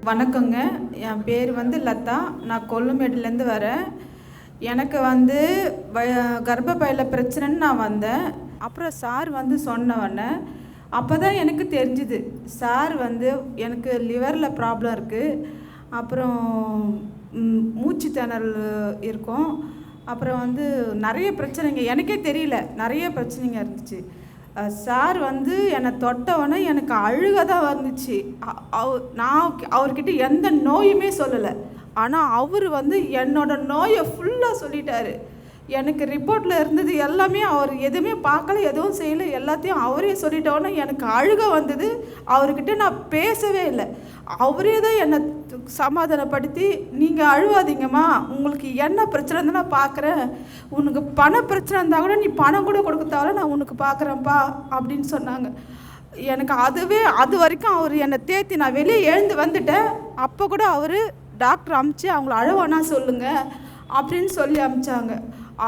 வணக்கங்க. என் பேர் லதா. நான் கொல்லுமேடுலேருந்து வரேன். எனக்கு கர்ப்பப்பையில் பிரச்சனைன்னு நான் வந்தேன். அப்புறம் சார் சொன்னவொடனே அப்போ தான் எனக்கு தெரிஞ்சுது. சார் எனக்கு லிவரில் ப்ராப்ளம் இருக்குது, அப்புறம் மூச்சு திணறல் இருக்கும், அப்புறம் நிறைய பிரச்சனைங்க, எனக்கே தெரியல, நிறைய பிரச்சனைங்க இருந்துச்சு. சார் என்னை தொட்டவொடனே எனக்கு அழுக தான் வந்துச்சு. நான் அவர்கிட்ட எந்த நோயுமே சொல்லலை, ஆனால் அவர் என்னோட நோயை ஃபுல்லாக சொல்லிட்டாரு. எனக்கு ரிப்போர்ட்டில் இருந்தது எல்லாமே அவர் எதுவுமே பார்க்கல, எதுவும் செய்யலை, எல்லாத்தையும் அவரே சொல்லிட்டோன்னே எனக்கு அழுக வந்தது. அவர்கிட்ட நான் பேசவே இல்லை. அவரே தான் என்னை சமாதானப்படுத்தி, நீங்கள் அழுவாதீங்கம்மா, உங்களுக்கு என்ன பிரச்சனை இருந்தால் நான் பார்க்குறேன், உனக்கு பண பிரச்சனை இருந்தால் கூட நீ பணம் கூட கொடுக்க தேவை, நான் உனக்கு பார்க்குறேன்ப்பா அப்படின்னு சொன்னாங்க. எனக்கு அது வரைக்கும் அவர் என்னை தேத்தி நான் வெளியே எழுந்து வந்துட்டேன். அப்போ கூட அவர் டாக்டர் அமுச்சு அவங்கள அழுவானா சொல்லுங்கள் அப்படின்னு சொல்லி அனுப்பிச்சாங்க.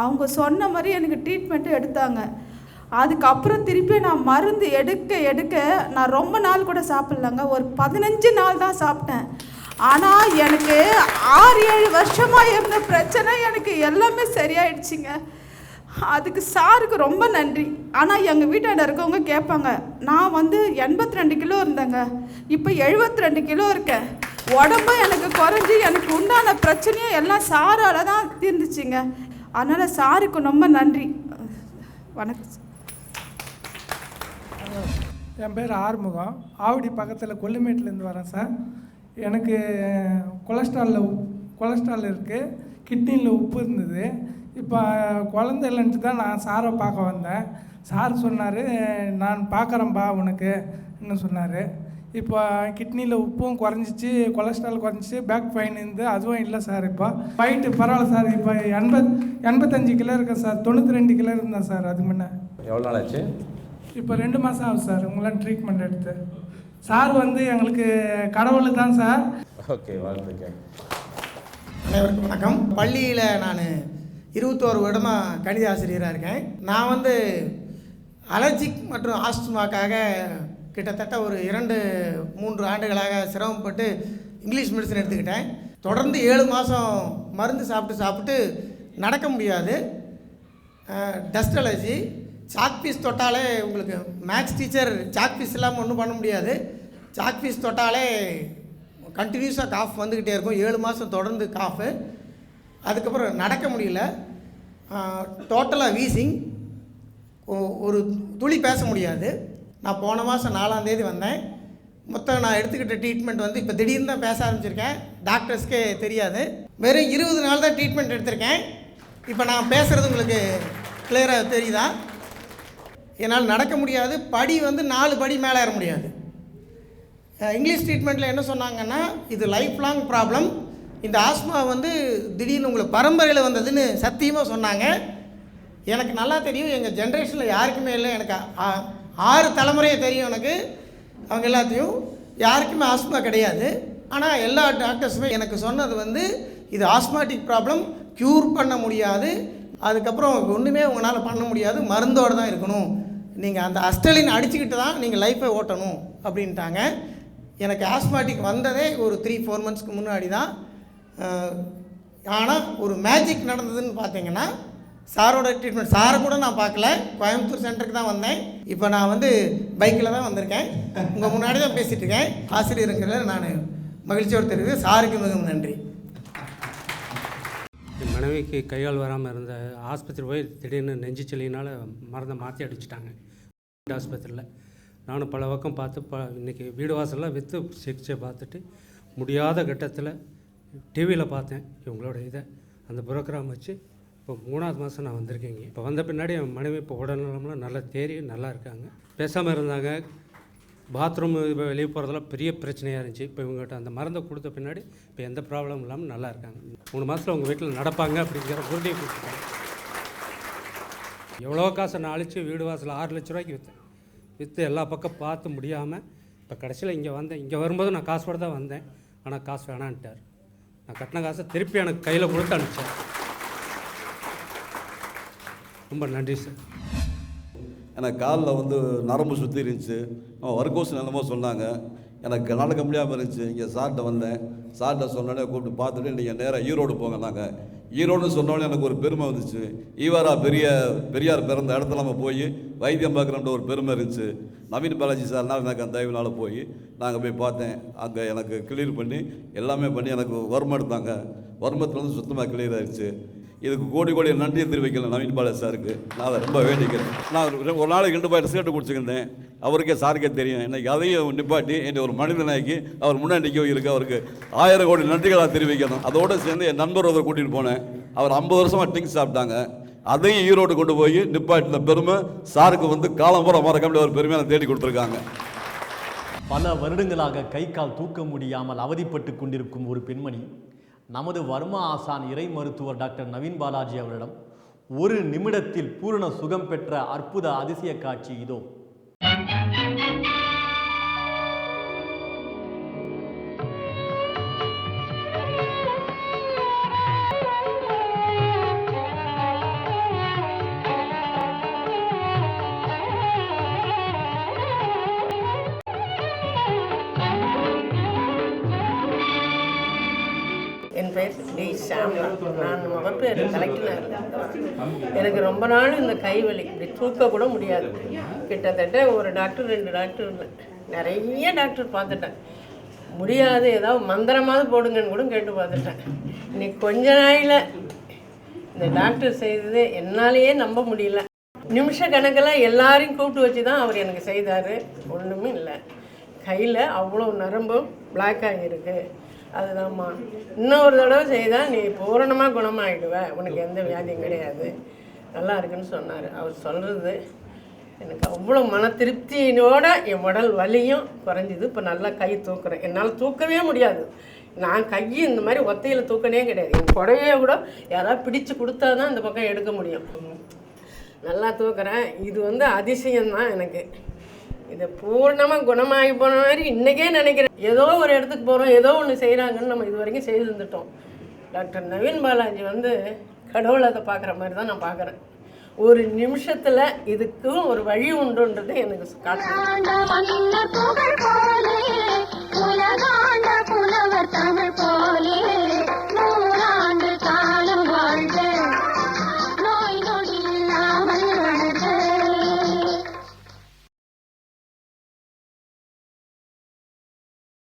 அவங்க சொன்ன மாதிரி எனக்கு ட்ரீட்மெண்ட்டு எடுத்தாங்க. அதுக்கப்புறம் திருப்பி நான் மருந்து எடுக்க நான் ரொம்ப நாள் கூட சாப்பிட்லங்க, ஒரு 15 நாள் தான் சாப்பிட்டேன். ஆனால் எனக்கு 6-7 வருஷமாக இருந்த பிரச்சனை எனக்கு எல்லாமே சரியாயிடுச்சுங்க. அதுக்கு சாருக்கு ரொம்ப நன்றி. ஆனால் எங்கள் வீட்டாண்ட இருக்கவங்க கேட்பாங்க, நான் 82 கிலோ இருந்தேங்க, இப்போ 72 கிலோ இருக்கேன். உடம்பு எனக்கு குறைஞ்சி எனக்கு உண்டான பிரச்சனையும் எல்லாம் சாரால் தான் தீர்ந்துச்சுங்க. அதனால் சாருக்கு ரொம்ப நன்றி. வணக்கம். என் பேர் ஆறுமுகம். ஆவடி பக்கத்தில் கொல்லுமேட்டிலேருந்து வரேன் சார். எனக்கு கொலஸ்ட்ரால் இருக்குது, கிட்னியில் உப்பு இருந்தது. இப்போ குழந்தை இல்லைன்ட்டு தான் நான் சாரை பார்க்க வந்தேன். சார் சொன்னார், நான் பார்க்குறேன்பா உனக்கு என்ன சொன்னார். இப்போ கிட்னியில் உப்பும் குறைஞ்சிச்சு, கொலஸ்ட்ரால் குறைஞ்சிச்சு, பேக் பெயின் இருந்து அதுவும் இல்லை சார். இப்போ ஃபைட்டு பரவாயில்ல சார். இப்போ 85 கிலோ இருக்கேன் சார். 92 கிலோ இருந்தேன் சார் அது முன்னே. எவ்வளோ நாள் ஆச்சு? இப்போ 2 மாதம் ஆகுது சார் உங்களாம் ட்ரீட்மெண்ட் எடுத்து. சார் எங்களுக்கு கடவுள் தான் சார். ஓகே, வாழ்த்துக்கள். அனைவருக்கும் வணக்கம். பள்ளியில் நான் 21 வருடமாக கணித ஆசிரியராக இருக்கேன். நான் அலர்ஜிக் மற்றும் ஆஸ்துமாக்காக கிட்டத்தட்ட ஒரு 2-3 ஆண்டுகளாக சிரமப்பட்டு இங்கிலீஷ் மெடிசன் எடுத்துக்கிட்டேன். தொடர்ந்து 7 மாதம் மருந்து சாப்பிட்டு நடக்க முடியாது. டஸ்ட் அலர்ஜி, சாக் பீஸ் தொட்டாலே உங்களுக்கு மேக்ஸ் டீச்சர் சாக் பீஸ் இல்லாமல் ஒன்றும் பண்ண முடியாது. சாக் பீஸ் தொட்டாலே கண்டினியூஸாக காஃப் வந்துக்கிட்டே இருக்கும். 7 மாதம் தொடர்ந்து காஃபு. அதுக்கப்புறம் நடக்க முடியல, டோட்டலாக வீசிங், ஒரு துளி பேச முடியாது. நான் போன மாதம் 4ஆம் தேதி வந்தேன். மொத்தம் நான் எடுத்துக்கிட்ட ட்ரீட்மெண்ட் இப்போ திடீர்னு தான் பேச ஆரம்பிச்சிருக்கேன். டாக்டர்ஸ்க்கே தெரியாது. வெறும் 20 நாள் தான் ட்ரீட்மெண்ட் எடுத்திருக்கேன். இப்போ நான் பேசுகிறது உங்களுக்கு கிளியராக தெரியுதா? என்னால் நடக்க முடியாது. படி 4 படி மேலே ஏற முடியாது. இங்கிலீஷ் ட்ரீட்மெண்ட்டில் என்ன சொன்னாங்கன்னா, இது லைஃப் லாங் ப்ராப்ளம், இந்த ஆஸ்மா திடீர்னு உங்களுக்கு பரம்பரையில் வந்ததுன்னு சத்தியமாக சொன்னாங்க. எனக்கு நல்லா தெரியும், எங்கள் ஜென்ரேஷனில் யாருக்குமே இல்லை. எனக்கு 6 தலைமுறையே தெரியும் எனக்கு. அவங்க எல்லாத்தையும் யாருக்குமே ஆஸ்மா கிடையாது. ஆனால் எல்லா டாக்டர்ஸுமே எனக்கு சொன்னது இது ஆஸ்மாட்டிக் ப்ராப்ளம், க்யூர் பண்ண முடியாது, அதுக்கப்புறம் ஒன்றுமே உங்களால் பண்ண முடியாது, மருந்தோடு தான் இருக்கணும், நீங்கள் அந்த அஸ்டலின் அடிச்சுக்கிட்டு தான் நீங்கள் லைஃப்பை ஓட்டணும் அப்படின்ட்டாங்க. எனக்கு ஆஸ்மாட்டிக் வந்ததே ஒரு 3-4 மந்த்ஸ்க்கு முன்னாடி தான். ஆனால் ஒரு மேஜிக் நடந்ததுன்னு பார்த்தீங்கன்னா, சாரோட ட்ரீட்மெண்ட். சாரை கூட நான் பார்க்கல, கோயம்புத்தூர் சென்டருக்கு தான் வந்தேன். இப்போ நான் பைக்கில் தான் வந்திருக்கேன், உங்கள் முன்னாடி தான் பேசிகிட்டு இருக்கேன். ஆசிரியருங்கிறத நான் மகிழ்ச்சியோடு தெரிவித்து சாருக்கு மிகவும் நன்றி. என் மனைவிக்கு கைகால் வராமல் இருந்த ஆஸ்பத்திரி போய் திடீர்னு நெஞ்சு சளியினால் மருந்தை மாற்றி அடிச்சிட்டாங்க ஆஸ்பத்திரியில். நானும் பல பக்கம் பார்த்து இன்றைக்கி வீடு வாசலில் விற்று சிகிச்சை பார்த்துட்டு முடியாத கட்டத்தில் டிவியில் பார்த்தேன் இவங்களோட இதை, அந்த புரோகிராம் வச்சு இப்போ 3ஆவது மாதம் நான் வந்திருக்கேங்க. இப்போ வந்த பின்னாடி என் மனைவி இப்போ உடல்நலம்லாம் நல்லா தேறி நல்லா இருக்காங்க. பேசாமல் இருந்தாங்க, பாத்ரூம் வெளியே போகிறதெல்லாம் பெரிய பிரச்சனையாக இருந்துச்சு. இப்போ இவங்ககிட்ட அந்த மருந்தை கொடுத்த பின்னாடி இப்போ எந்த ப்ராப்ளம் இல்லாமல் நல்லா இருக்காங்க. 3 மாதத்தில் உங்கள் வீட்டில் நடப்பாங்க அப்படிங்கிற உறுதியை கொடுத்துருக்காங்க. எவ்வளோ காசை நான் அழிச்சு வீடு வாசல் 6 லட்ச ரூபாய்க்கு விற்று எல்லா பக்கம் பார்த்து முடியாமல் இப்போ கடைசியில் இங்கே வந்தேன். இங்கே வரும்போது நான் காசோடு தான் வந்தேன், ஆனால் காசு வேணான்ட்டார். நான் கட்டின காசை திருப்பி எனக்கு கையில் கொடுத்து அனுப்பிச்சேன். ரொம்ப நன்றி சார். எனக்கு காலில் நரம்பு சுற்றி இருந்துச்சு, வர்க்கோஸ் நிலமோ சொன்னாங்க. எனக்கு நடக்க முடியாமல் இருந்துச்சு. இங்கே சார்கிட்ட வந்தேன். சார்கிட்ட சொன்னோடனே கூப்பிட்டு பார்த்துட்டு நீங்கள் நேராக ஈரோடு போங்க. நாங்கள் ஈரோடுன்னு சொன்னோடனே எனக்கு ஒரு பெருமை வந்துச்சு. ஈவாரா பெரியார் பிறந்த இடத்துல நம்ம போய் வைத்தியம் பார்க்குறோன்ற ஒரு பெருமை இருந்துச்சு. நவீன் பாலாஜி சார்னால் எனக்கு அந்த தயவுனால போய் நாங்கள் போய் பார்த்தேன். அங்கே எனக்கு கிளியர் பண்ணி எல்லாமே பண்ணி எனக்கு வர்மம் எடுத்தாங்க. வர்மத்தில் வந்து சுத்தமாக கிளியர் ஆயிடுச்சு. இதுக்கு கோடி நன்றியை தெரிவிக்கல நவீன் பாலாஜி சாருக்கு. நான் அதை ரொம்ப வேண்டிக்கிறேன். நான் ஒரு நாளைக்கு 2 பாயிண்ட் சிகரெட்டு குடிச்சுக்கிட்டேன். அவருக்கே சாருக்கே தெரியும். இன்றைக்கி அதையும் நிப்பாட்டி என்னை ஒரு மனிதனாக்கி அவர் முன்னாடி நிற்க இருக்கு. அவருக்கு 1000 கோடி நன்றிகளாக தெரிவிக்கணும். அதோடு சேர்ந்து என் நண்பர் ஒருத்தர் கூட்டிகிட்டு போனேன். அவர் 50 வருஷமாக ட்ரிங்க்ஸ் சாப்பிட்டாங்க. அதையும் ஈரோடு கொண்டு போய் நிப்பாட்டின பெருமை சாருக்கு வந்து காலம் பூரா மறக்க ஒரு பெருமையான தேடி கொடுத்துருக்காங்க. பல வருடங்களாக கை கால் தூக்க முடியாமல் அவதிப்பட்டு கொண்டிருக்கும் ஒரு பெண்மணி நமது வர்மா ஆசான் இறை மருத்துவர் டாக்டர் நவீன் பாலாஜி அவரிடம் ஒரு நிமிடத்தில் பூரண சுகம் பெற்ற அற்புத அதிசய காட்சி இதோ. என் பெயர் டி ஷாம்லா. நான் முகப்பேர் கலெக்டர். எனக்கு ரொம்ப நாள் இந்த கைவலி இப்படி தூக்க கூட முடியாது. கிட்டத்தட்ட ஒரு டாக்டர் 2 டாக்டர் இல்லை, நிறைய டாக்டர் பார்த்துட்டேன். முடியாது, ஏதாவது மந்திரமாவது போடுங்கன்னு கூட கேட்டு பார்த்துட்டேன். இன்னைக்கு கொஞ்ச நாளில் இந்த டாக்டர் செய்தது என்னாலேயே நம்ப முடியல. நிமிஷ கணக்கில் எல்லாரையும் கூப்பிட்டு வச்சு தான் அவர் எனக்கு செய்தார். ஒன்றுமே இல்லை, கையில் அவ்வளோ நரம்பும் பிளாக் ஆகியிருக்கு. அதுதான்மா, இன்னொரு தடவை செய்தால் நீ பூரணமாக குணமாகிடுவ, உனக்கு எந்த வியாதியும் கிடையாது, நல்லா இருக்குன்னு சொன்னார். அவர் சொல்கிறது எனக்கு அவ்வளோ மன திருப்தியோட என் உடல் வலியும் குறைஞ்சிது. இப்போ நல்லா கை தூக்குறேன். என்னால் தூக்கவே முடியாது. நான் கையை இந்த மாதிரி ஒத்தையில் தூக்கனே கிடையாது. என் புடவையை கூட யாராவது பிடிச்சு கொடுத்தா தான் இந்த பக்கம் எடுக்க முடியும். நல்லா தூக்குறேன். இது வந்து அதிசயம்தான் எனக்கு. இதை பூர்ணமாக குணமாகி போன மாதிரி இன்றைக்கே நினைக்கிறேன். ஏதோ ஒரு இடத்துக்கு போகிறோம், ஏதோ ஒன்று செய்கிறாங்கன்னு நம்ம இது வரைக்கும் செய்து இருந்துட்டோம். டாக்டர் நவீன் பாலாஜி வந்து கடவுளை அதை பார்க்குற மாதிரி தான் நான் பார்க்குறேன். ஒரு நிமிஷத்தில் இதுக்கும் ஒரு வழி உண்டுன்றது எனக்கு காட்டுது.